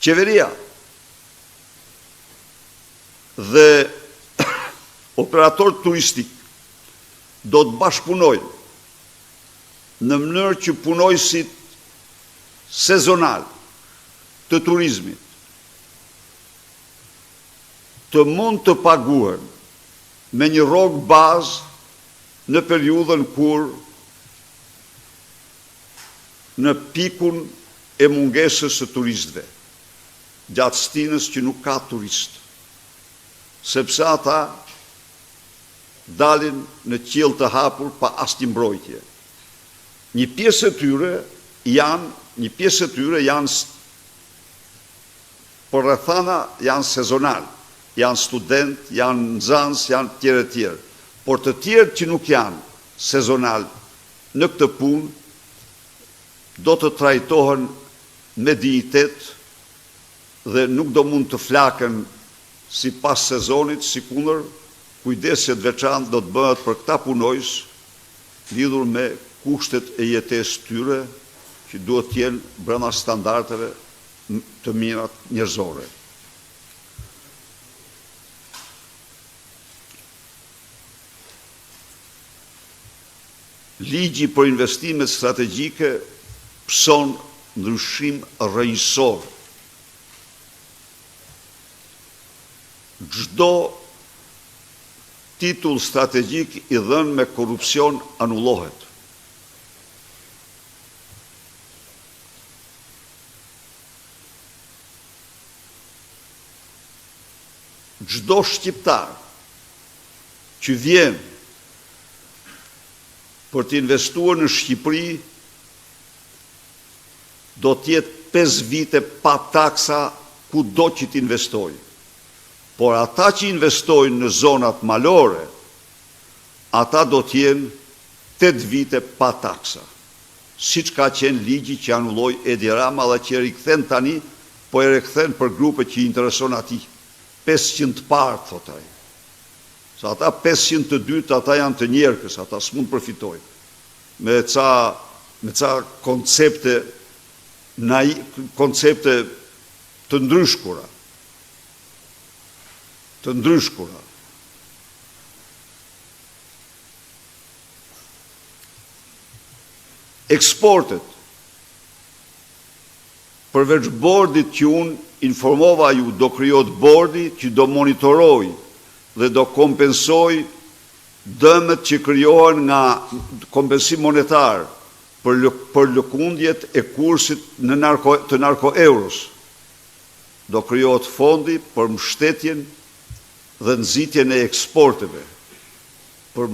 Qeveria dhe operator turistik do të bashkëpunojnë në mënyrë që punojësit sezonal të turizmit të mund të paguhen me një rrogë bazë në periudhën kur në pikun e mungesës së turistëve, gjatë stinës që nuk ka turist, sepse ata dalin në qiell të hapur pa asnjë mbrojtje. Një pjesë e tyre janë por rrethana janë sezonal, janë student, janë nxënës, janë tjerë, por të tjerë që nuk janë sezonal në këtë punë do të trajtohen me dignitet dhe nuk do mund të flaken si pas sezonit, si kundër kujdeset veçantë do të bëhet për këta punojës lidhur me kushtet e jetesë tyre që duhet të jenë brenda standardeve të mirat njerëzore. Ligji për investimet strategjike pëson ndryshim rrënjësor. Çdo titull strategjik i dhënë me korrupsion anullohet. Çdo shqiptar që vjen për të investuar në Shqipëri do të jetë 5 vite pa taksa kudo që të investojë. Por ata që investojnë në zonat malore, ata do të jenë 8 vite pa taksa. Siç ka qenë ligji që anulloi Edi Rama dhe që e rikthen tani, po e rikthen për grupe që i intereson atij. 500 të parë, thot ai. Sa ata 500 të dytë, ata janë të njerëkës, ata s'mund përfitojnë. Me ca koncepte të ndryshkura. Eksportet, përveç bordit që unë informova ju, do krijohet bordi që do monitoroj dhe do kompensoj dëmet që krijohen nga kompensim monetar për lëkundjet e kursit të narkoeuros. Do krijohet fondi për mbështetjen dhe nxitjen e eksporteve, për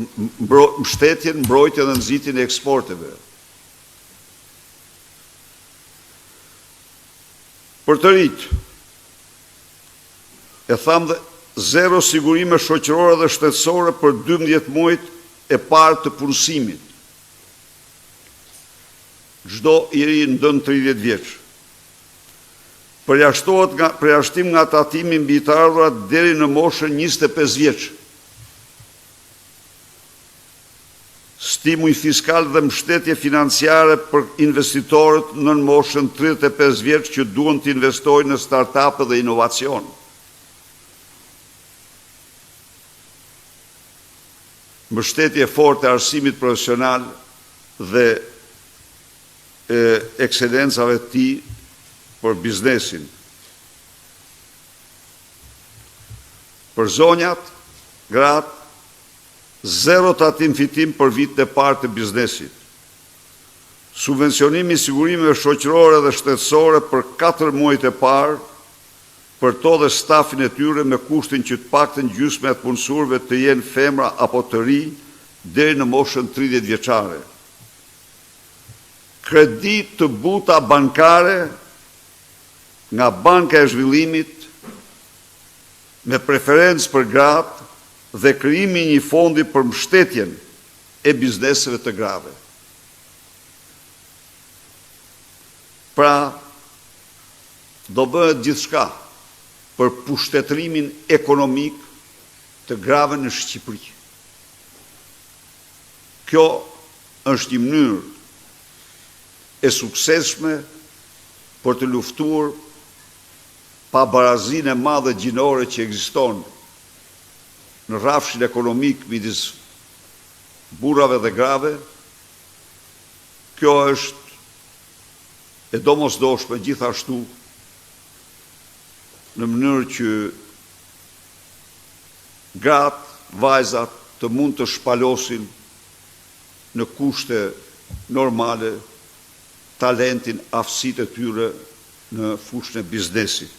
mbështetjen, mbrojtjen dhe nxitjen e eksporteve. Për të rinjt, e tham dhe 0 sigurime shoqërore dhe shtetësore për 12 muajt e parë të punësimit. Çdo i ri ndën 30 vjeç. Përjashtim nga tatimi mbi të ardhurat deri në moshën 25 vjeç. Stimuj fiskal dhe mbështetje financiare për investitorët në moshën 35 vjeç që duan të investojnë në start-up dhe inovacion. Mbështetje forte arsimit profesional dhe ekselencave të tij për biznesin. Për zonjat, gratë, 0 tatim fitim për vitin e parë të biznesit. Subvencionimi i sigurimeve shoqërore dhe shtetësore për 4 muajt e parë për to dhe stafin e tyre me kushtin që të paktën gjysmë e punësuesve të jenë femra apo të ri deri në moshën 30 vjeçare. Kredi të buta bankare nga Banka e Zhvillimit me preferencë për gratë dhe krijimi një fondi për mbështetjen e bizneseve të grave. Pra, do bëhet gjithçka për pushtetrimin ekonomik të grave në Shqipëri. Kjo është një mënyrë e suksesshme për të luftuar pabarazinë e madhe gjinore që ekziston në rrafshin ekonomik midis burrave dhe grave. Kjo është e domosdoshme gjithashtu në mënyrë që gratë, vajzat të mund të shpalosin në kushte normale talentin, aftësitë e tyre në fushën e biznesit.